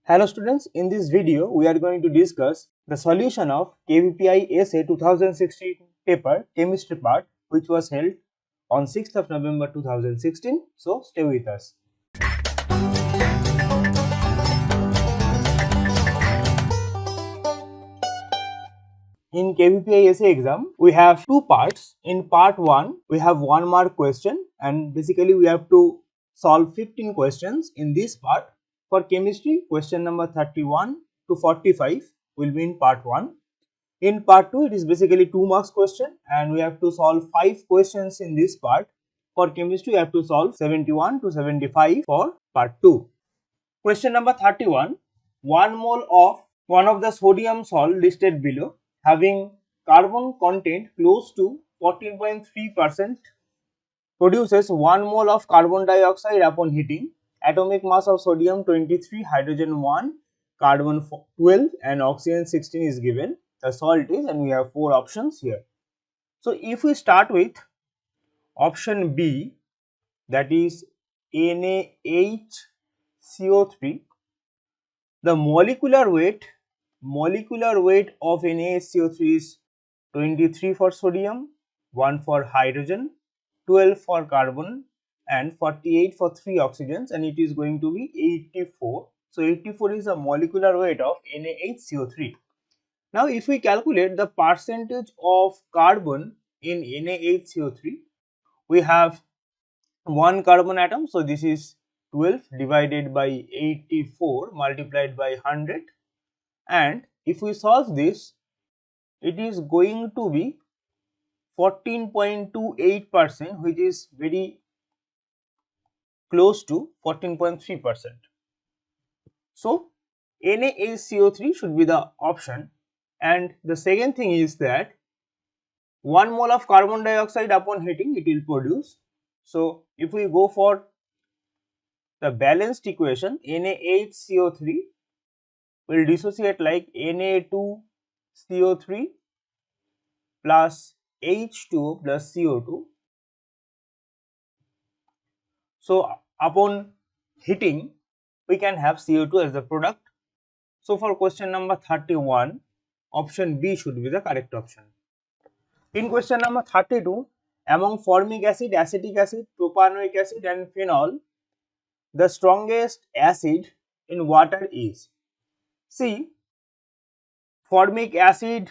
Hello students, in this video we are going to discuss the solution of KVPI Essay 2016 paper chemistry part which was held on 6th of November 2016. So stay with us. In KVPI Essay exam we have two parts. In part 1 we have 1 mark question and basically we have to solve 15 questions in this part. For chemistry, question number 31 to 45 will be in part 1. In part 2, it is basically 2 marks question and we have to solve 5 questions in this part. For chemistry, we have to solve 71 to 75 for part 2. Question number 31. 1 mole of one of the sodium salt listed below having carbon content close to 14.3% produces 1 mole of carbon dioxide upon heating. Atomic mass of sodium 23, hydrogen 1, carbon 12 and oxygen 16 is given. The salt is, and we have 4 options here. So if we start with option B, that is NaHCO3, the molecular weight of NaHCO3 is 23 for sodium, 1 for hydrogen, 12 for carbon and 48 for 3 oxygens, and it is going to be 84. So 84 is the molecular weight of NaHCO3. Now if we calculate the percentage of carbon in NaHCO3, we have 1 carbon atom, so this is 12 divided by 84 multiplied by 100, and if we solve this, it is going to be 14.28%, which is very close to 14.3%. So NaHCO3 should be the option. And the second thing is that 1 mole of carbon dioxide upon heating it will produce. So if we go for the balanced equation, NaHCO3 will dissociate like Na2CO3 plus H2O plus CO2. So upon heating we can have CO2 as the product. So for question number 31, option B should be the correct option. In question number 32, among formic acid, acetic acid, propanoic acid and phenol, the strongest acid in water is? See, formic acid,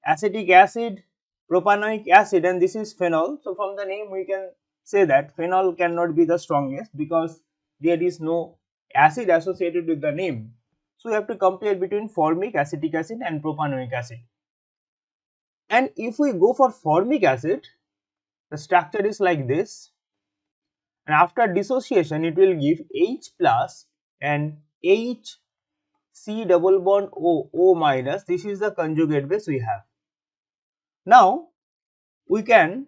acetic acid, propanoic acid, and this is phenol. So from the name we can say that phenol cannot be the strongest because there is no acid associated with the name. So we have to compare between formic, acetic acid and propanoic acid. And if we go for formic acid, the structure is like this, and after dissociation it will give H plus and H C double bond O minus. This is the conjugate base we have. Now we can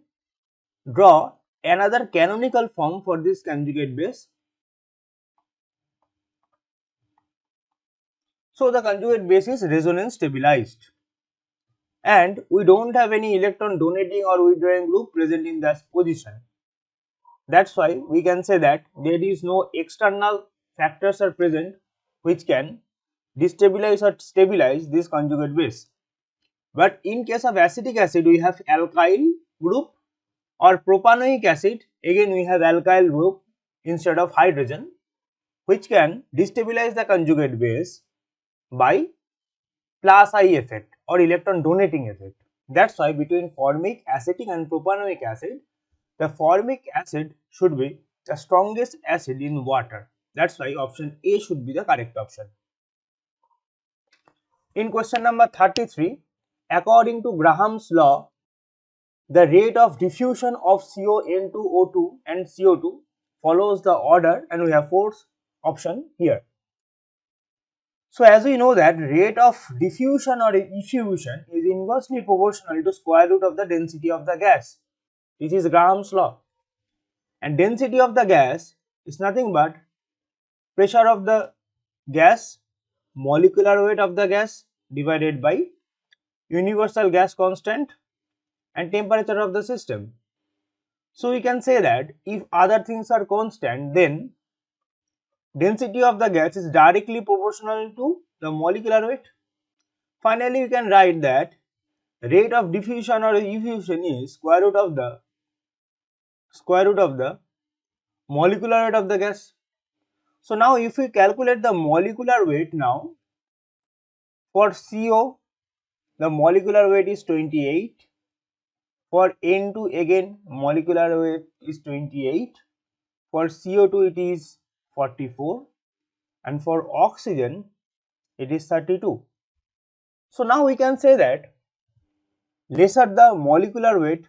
draw another canonical form for this conjugate base. So the conjugate base is resonance stabilized, and we don't have any electron donating or withdrawing group present in this position. That's why we can say that there is no external factors are present which can destabilize or stabilize this conjugate base. But in case of acetic acid we have alkyl group, or propanoic acid again we have alkyl group instead of hydrogen, which can destabilize the conjugate base by plus I effect or electron donating effect. That's why between formic, acetic and propanoic acid, the formic acid should be the strongest acid in water. That's why option A should be the correct option. In question number 33, according to Graham's law, the rate of diffusion of CON2O2 and CO2 follows the order, and we have 4 option here. So as we know that rate of diffusion or effusion is inversely proportional to square root of the density of the gas. This is Graham's law. And density of the gas is nothing but pressure of the gas, molecular weight of the gas divided by universal gas constant and temperature of the system. So we can say that if other things are constant, then density of the gas is directly proportional to the molecular weight. Finally, we can write that rate of diffusion or effusion is square root of the molecular weight of the gas. So now if we calculate the molecular weight now, for CO the molecular weight is 28, for N2 again molecular weight is 28, for CO2 it is 44, and for oxygen it is 32. So now we can say that lesser the molecular weight,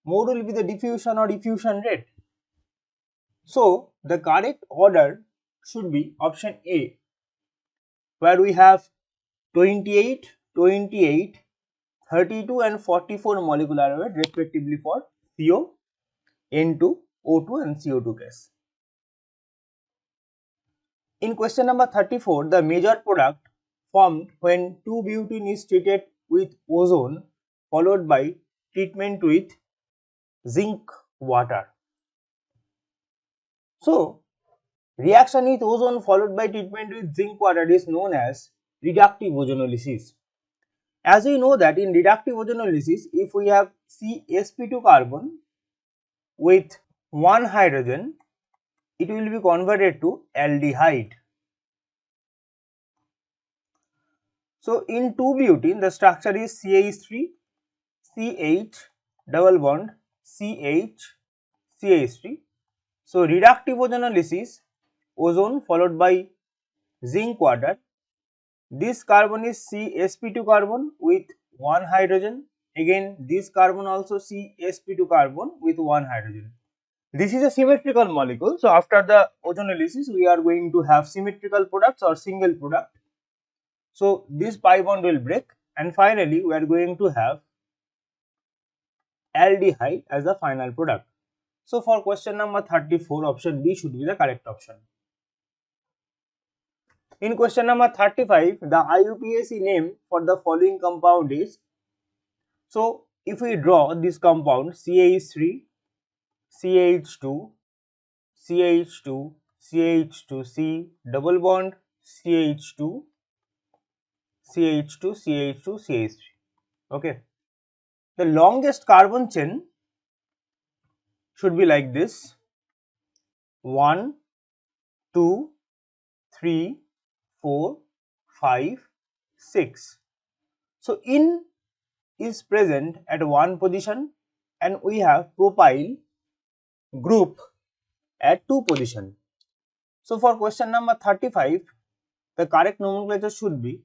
more will be the diffusion or effusion rate. So the correct order should be option A, where we have 28, 28, 32 and 44 molecular weight respectively for CO, N2, O2 and CO2 gas. In question number 34, the major product formed when 2-butene is treated with ozone followed by treatment with zinc water. So, reaction with ozone followed by treatment with zinc water is known as reductive ozonolysis. As we know that in reductive ozonolysis, if we have CsP2 carbon with one hydrogen, it will be converted to aldehyde. So in 2-butene, the structure is CH3, CH double bond, CH, CH3. So reductive ozonolysis, ozone followed by zinc water. This carbon is CsP2 carbon with one hydrogen. Again, this carbon also CsP2 carbon with one hydrogen. This is a symmetrical molecule. So after the ozonolysis, we are going to have symmetrical products or single product. So this pi bond will break, and finally we are going to have aldehyde as the final product. So for question number 34, option D should be the correct option. In question number 35, the IUPAC name for the following compound is, so if we draw this compound CH3, CH2, CH2, CH2C, double bond CH2, CH2, CH2, CH3. Okay. The longest carbon chain should be like this: 1, 2, 3, 4, 5, 6. So in is present at one position and we have propyl group at 2 position. So for question number 35, the correct nomenclature should be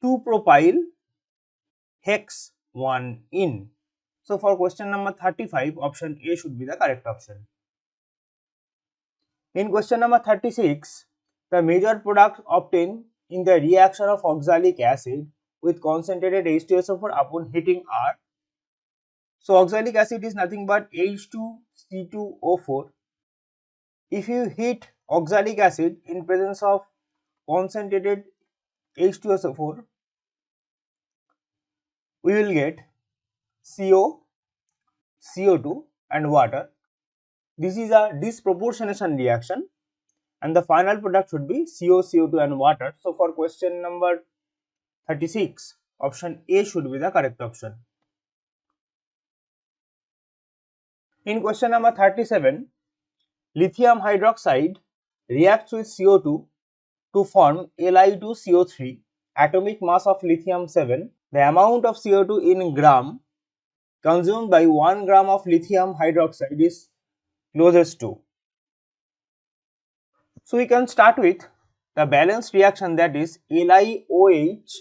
2-propyl hex 1 in. So for question number 35, option A should be the correct option. In question number 36, the major product obtained in the reaction of oxalic acid with concentrated H2SO4 upon heating are. So oxalic acid is nothing but H2C2O4. If you heat oxalic acid in presence of concentrated H2SO4, we will get CO, CO2 and water. This is a disproportionation reaction and the final product should be CO, CO2 and water. So for question number 36, option A should be the correct option. In question number 37, lithium hydroxide reacts with CO2 to form Li2CO3, atomic mass of lithium 7. The amount of CO2 in gram consumed by 1 gram of lithium hydroxide is closest to. So we can start with the balanced reaction, that is LiOH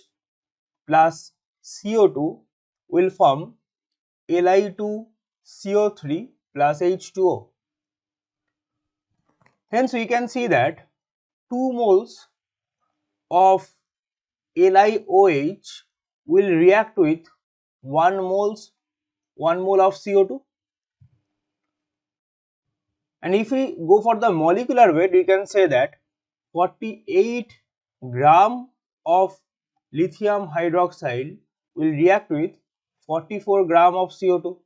plus CO2 will form Li2CO3 plus H2O. Hence we can see that 2 moles of LiOH will react with 1 mole of CO2. And if we go for the molecular weight, we can say that 48 gram of lithium hydroxide will react with 44 gram of CO2.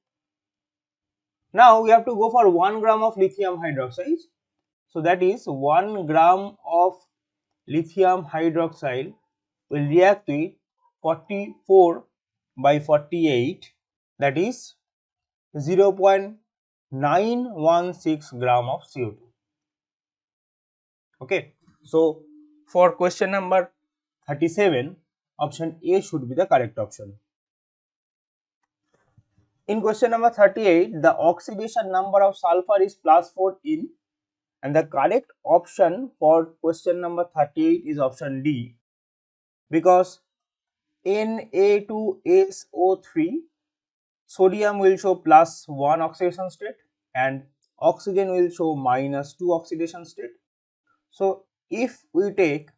Now we have to go for 1 gram of lithium hydroxide. So that is 1 gram of lithium hydroxide will react with 44 by 48, that is 0.916 gram of CO2. Okay. So for question number 37, option A should be the correct option. In question number 38, the oxidation number of sulfur is +4 in, and the correct option for question number 38 is option D, because Na2SO3, sodium will show +1 oxidation state and oxygen will show -2 oxidation state. So if we take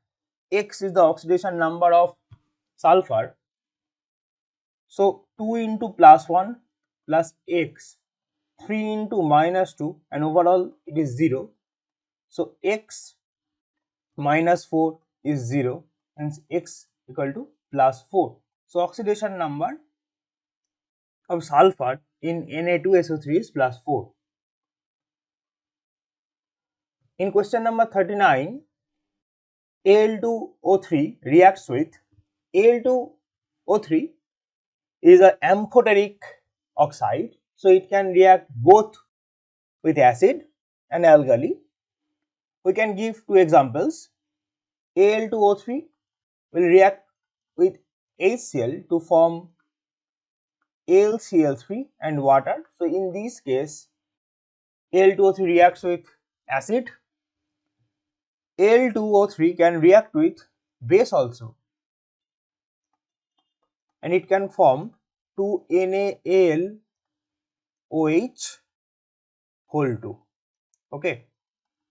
X is the oxidation number of sulfur, so 2 into +1 plus X, 3 into -2, and overall it is 0. So X minus 4 is 0, hence X equal to +4. So oxidation number of sulfur in Na2SO3 is +4. In question number 39, Al2O3 reacts with, Al2O3 is an amphoteric oxide, so it can react both with acid and alkali. We can give two examples. Al2O3 will react with HCl to form AlCl3 and water. So in this case, Al2O3 reacts with acid. Al2O3 can react with base also, and it can form 2NaAlOH whole 2. Okay.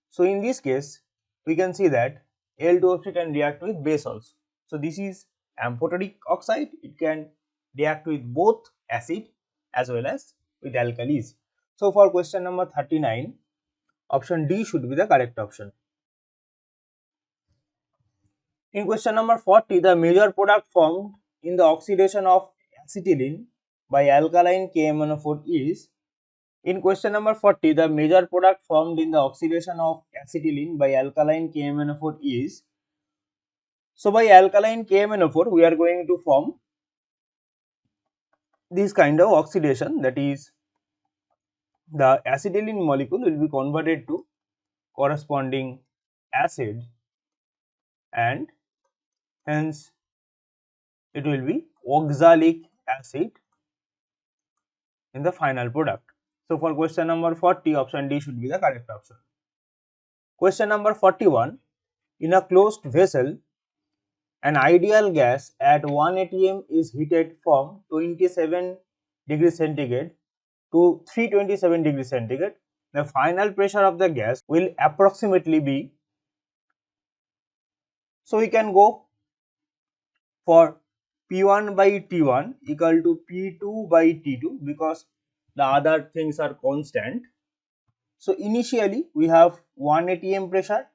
So in this case, we can see that Al2O3 can react with base also. So this is amphoteric oxide. It can react with both acid as well as with alkalis. So for question number 39, option D should be the correct option. In question number 40, the major product formed in the oxidation of acetylene by alkaline KMnO4 is. In question number 40, the major product formed in the oxidation of acetylene by alkaline KMnO4 is. So by alkaline KMnO4, we are going to form this kind of oxidation, that is the acetylene molecule will be converted to corresponding acid and hence it will be oxalic acid in the final product. So for question number 40, option D should be the correct option. Question number 41, in a closed vessel, an ideal gas at 1 atm is heated from 27 degrees centigrade to 327 degrees centigrade. The final pressure of the gas will approximately be, so we can go for P1 by T1 equal to P2 by T2 because the other things are constant. So initially we have 1 atm pressure,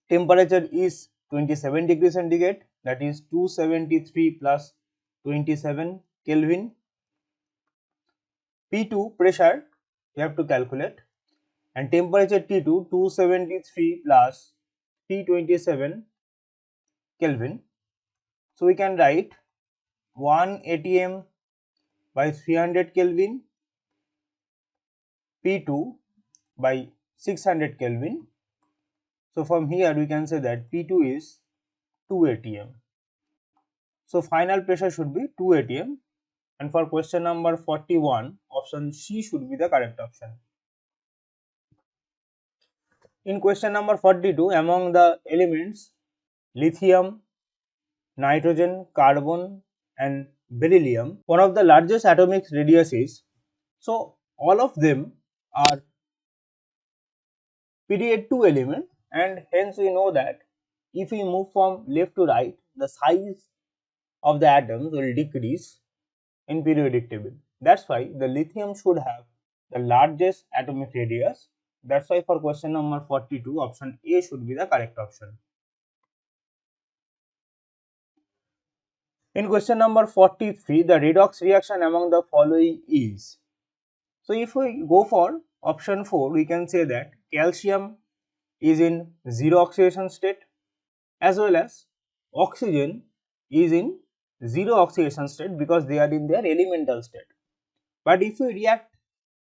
temperature is 27 degrees centigrade, that is 273 plus 27 Kelvin. P2 pressure you have to calculate, and temperature T2 273 plus 327 Kelvin. So we can write 1 atm by 300 Kelvin, P2 by 600 Kelvin. So from here we can say that P2 is 2 atm. So final pressure should be 2 atm, and for question number 41, option C should be the correct option. In question number 42, among the elements lithium, nitrogen, carbon and beryllium, one of the largest atomic radius is, so all of them are period 2 element, and hence we know that if we move from left to right, the size of the atoms will decrease in periodic table. That's why the lithium should have the largest atomic radius. That's why for question number 42, option A should be the correct option. In question number 43, the redox reaction among the following is. So if we go for option 4, we can say that calcium is in zero oxidation state, as well as oxygen is in zero oxidation state because they are in their elemental state. But if we react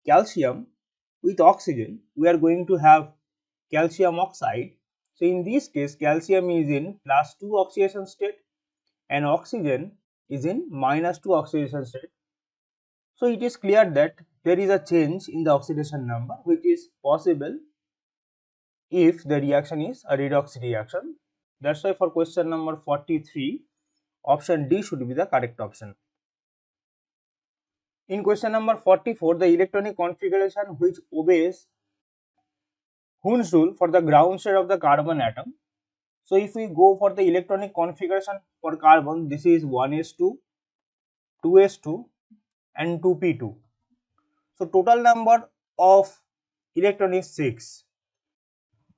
calcium with oxygen, we are going to have calcium oxide. So in this case, calcium is in +2 oxidation state and oxygen is in -2 oxidation state. So it is clear that there is a change in the oxidation number, which is possible if the reaction is a redox reaction. That's why for question number 43, option D should be the correct option. In question number 44, the electronic configuration which obeys Hund's rule for the ground state of the carbon atom. So if we go for the electronic configuration for carbon, this is 1s2, 2s2 and 2p2. So total number of electron is 6.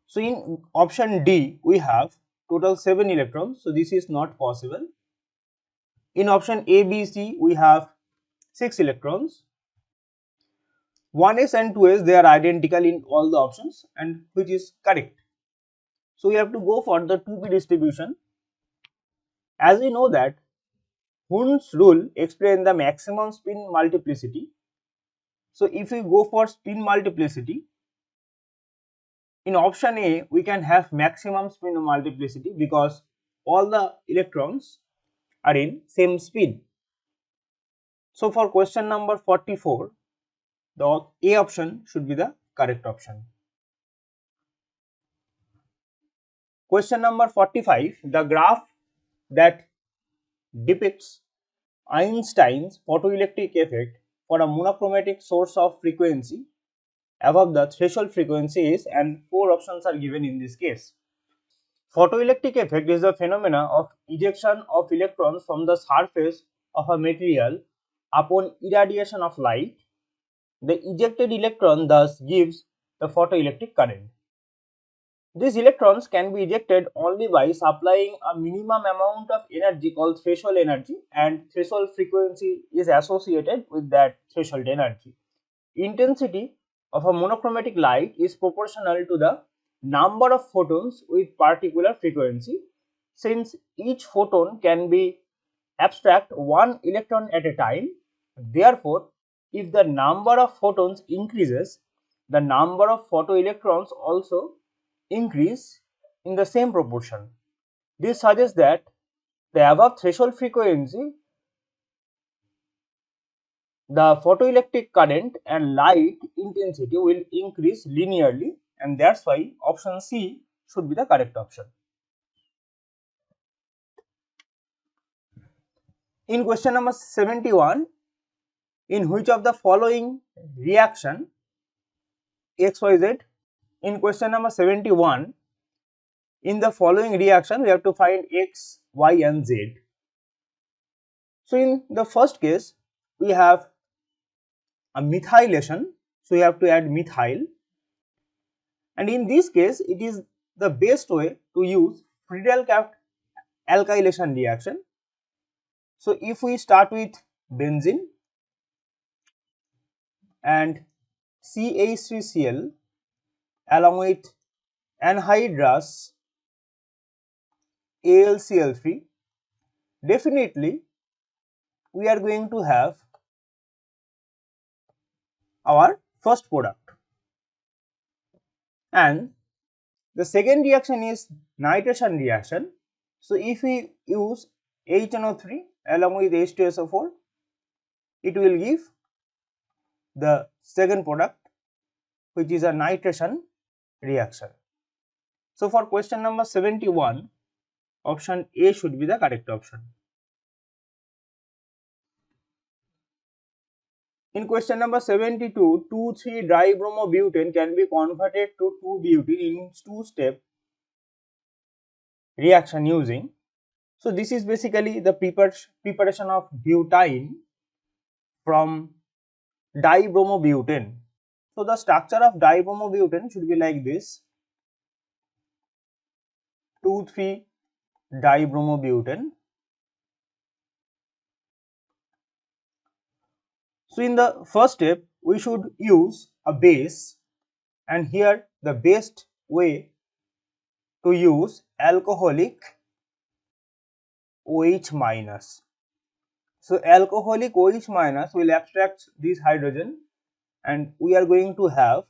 So in option D, we have total 7 electrons. So this is not possible. In option A, B, C, we have 6 electrons. 1s and 2s, they are identical in all the options, and which is correct. So we have to go for the 2p distribution. As we know that Hund's rule explains the maximum spin multiplicity. So if we go for spin multiplicity, in option A, we can have maximum spin multiplicity because all the electrons are in same spin. So for question number 44, the A option should be the correct option. Question number 45, the graph that depicts Einstein's photoelectric effect for a monochromatic source of frequency above the threshold frequency is, and 4 options are given in this case. Photoelectric effect is the phenomena of ejection of electrons from the surface of a material upon irradiation of light. The ejected electron thus gives the photoelectric current. These electrons can be ejected only by supplying a minimum amount of energy called threshold energy, and threshold frequency is associated with that threshold energy. Intensity of a monochromatic light is proportional to the number of photons with particular frequency. Since each photon can be abstract one electron at a time, therefore, if the number of photons increases, the number of photoelectrons also increase in the same proportion. This suggests that the above threshold frequency, the photoelectric current and light intensity will increase linearly, and that's why option C should be the correct option. In question number 71, in which of the following reaction XYZ, in question number 71, in the following reaction we have to find X, Y and Z. So in the first case we have a methylation, so we have to add methyl, and in this case it is the best way to use Friedel-Crafts alkylation reaction. So if we start with benzene and CH3Cl along with anhydrous AlCl3, definitely we are going to have our first product. And the second reaction is nitration reaction. So if we use HNO3 along with H2SO4, it will give the second product, which is a nitration reaction. So for question number 71, option A should be the correct option. In question number 72, 2,3-dibromobutane can be converted to 2-butene in two-step reaction using. So this is basically the preparation of butane from dibromobutane. So the structure of dibromobutane should be like this: 2,3-dibromobutane. So in the first step we should use a base, and here the best way to use alcoholic OH minus. So alcoholic OH minus will abstract this hydrogen and we are going to have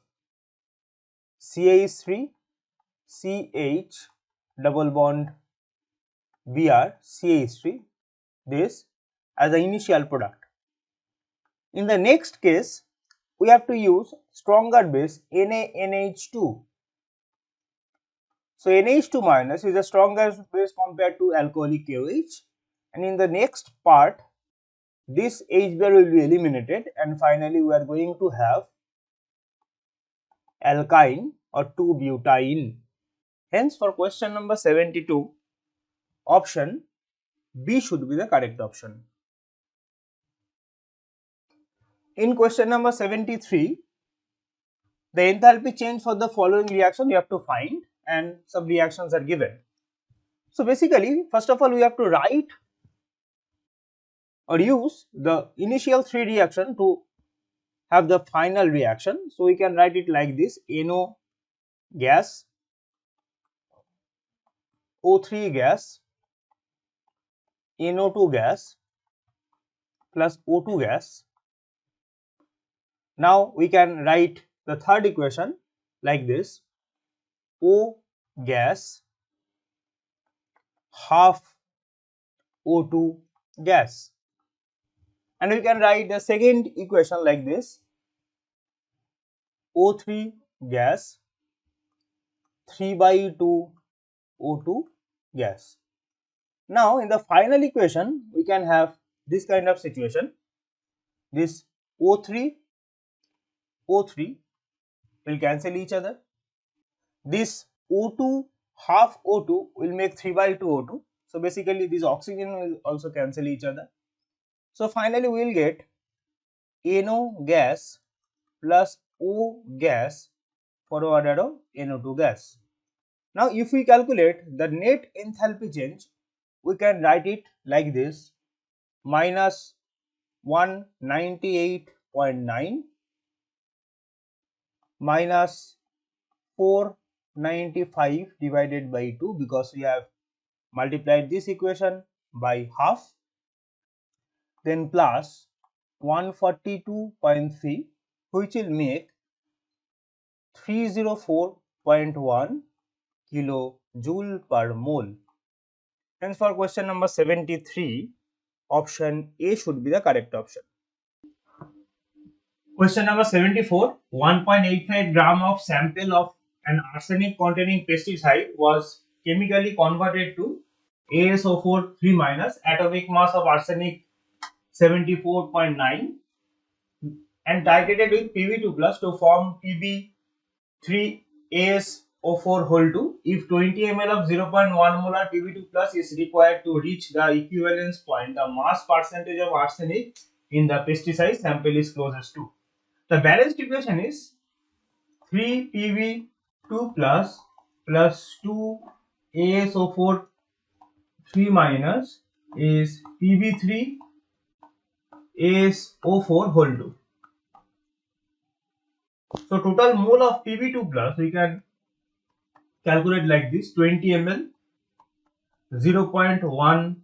CH3 CH double bond Br CH3, this as the initial product. In the next case, we have to use stronger base NaNH2. So NH2 minus is a stronger base compared to alcoholic KOH, and in the next part this H bar will be eliminated and finally we are going to have alkyne or 2-butene. Hence for question number 72, option B should be the correct option. In question number 73, the enthalpy change for the following reaction you have to find and some reactions are given. So basically, first of all we have to write or use the initial 3 reaction to have the final reaction. So we can write it like this: NO gas, O3 gas, NO2 gas plus O2 gas. Now we can write the third equation like this: O gas half O2 gas, and we can write the second equation like this: O3 gas 3/2 O2 gas. Now in the final equation we can have this kind of situation: this O3 will cancel each other, this O2 half O2 will make 3/2 O2. So basically this oxygen will also cancel each other. So finally we will get NO gas plus O gas forward arrow NO2 gas. Now if we calculate the net enthalpy change, we can write it like this: minus 198.9 minus 495 divided by 2, because we have multiplied this equation by half, then plus 142.3, which will make 304.1 kilojoule per mole. Hence for question number 73, option A should be the correct option. Question number 74, 1.85 gram of sample of an arsenic containing pesticide was chemically converted to ASO4 3- atomic mass of arsenic 74.9 and titrated with Pb2 plus to form Pb3ASO4 whole 2 if 20 ml of 0.1 molar Pb2 plus is required to reach the equivalence point. The mass percentage of arsenic in the pesticide sample is closest to. The balanced equation is 3 Pb2 plus 2 ASO4 3- is Pb3 ASO4 whole 2. So total mole of Pb2 plus we can calculate like this: 20 ml 0.1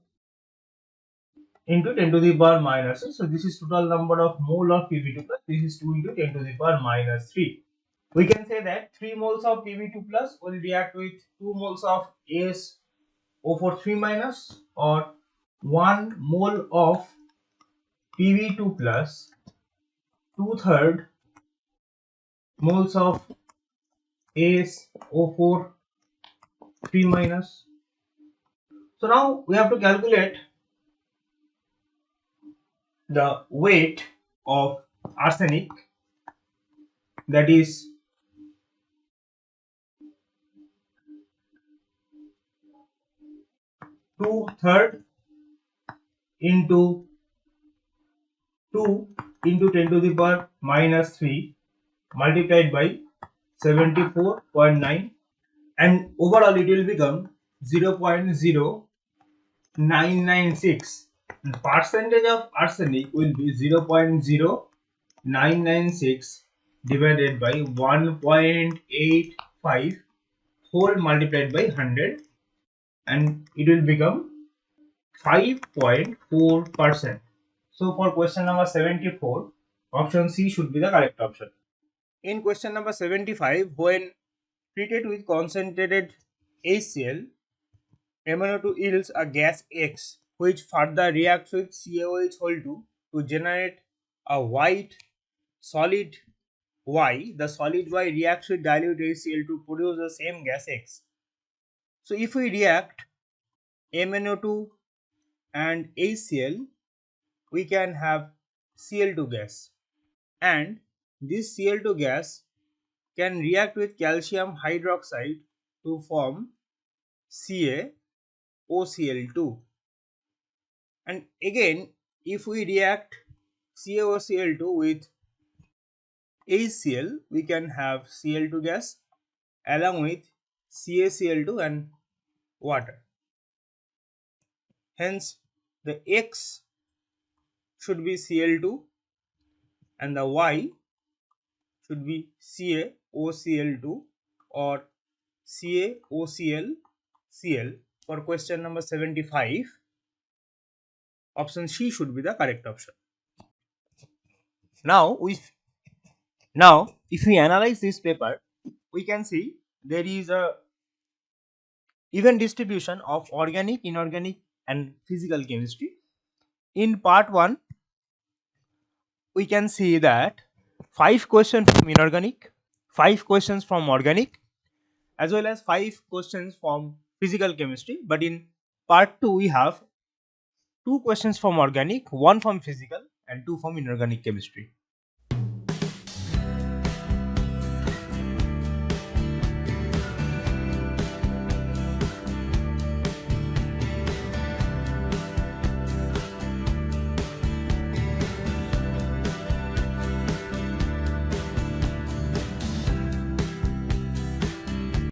into 10 to the power minus 6. So this is total number of mole of Pb2 plus. This is 2 into 10 to the power minus 3. We can say that 3 moles of Pb2 plus will react with 2 moles of ASO4 3- or 1 mole of Pb2 plus 2/3 moles of ASO4 3-. So now we have to calculate the weight of arsenic, that is 2/3 into 2 into 10 to the power minus 3 multiplied by 74.9, and overall it will become 0.0996. The percentage of arsenic will be 0.0996 divided by 1.85 whole multiplied by 100, and it will become 5.4%. So for question number 74, option C should be the correct option. In question number 75, when treated with concentrated HCl, MnO2 yields a gas X, which further reacts with CaOH2 to generate a white solid Y. The solid Y reacts with dilute HCl to produce the same gas X. So if we react MnO2 and HCl, we can have Cl2 gas, and this Cl2 gas can react with calcium hydroxide to form CaOCl2. And again, if we react CaOCl2 with HCl, we can have Cl2 gas along with CaCl2 and water. Hence, the X should be Cl2 and the Y should be CaOCl2 or CaOClCl. For question number 75, option C should be the correct option. Now, if we analyze this paper, we can see there is a even distribution of organic, inorganic and physical chemistry. In part 1, we can see that 5 questions from inorganic, 5 questions from organic, as well as 5 questions from physical chemistry. But in part 2, we have 2 questions from organic, 1 from physical and 2 from inorganic chemistry.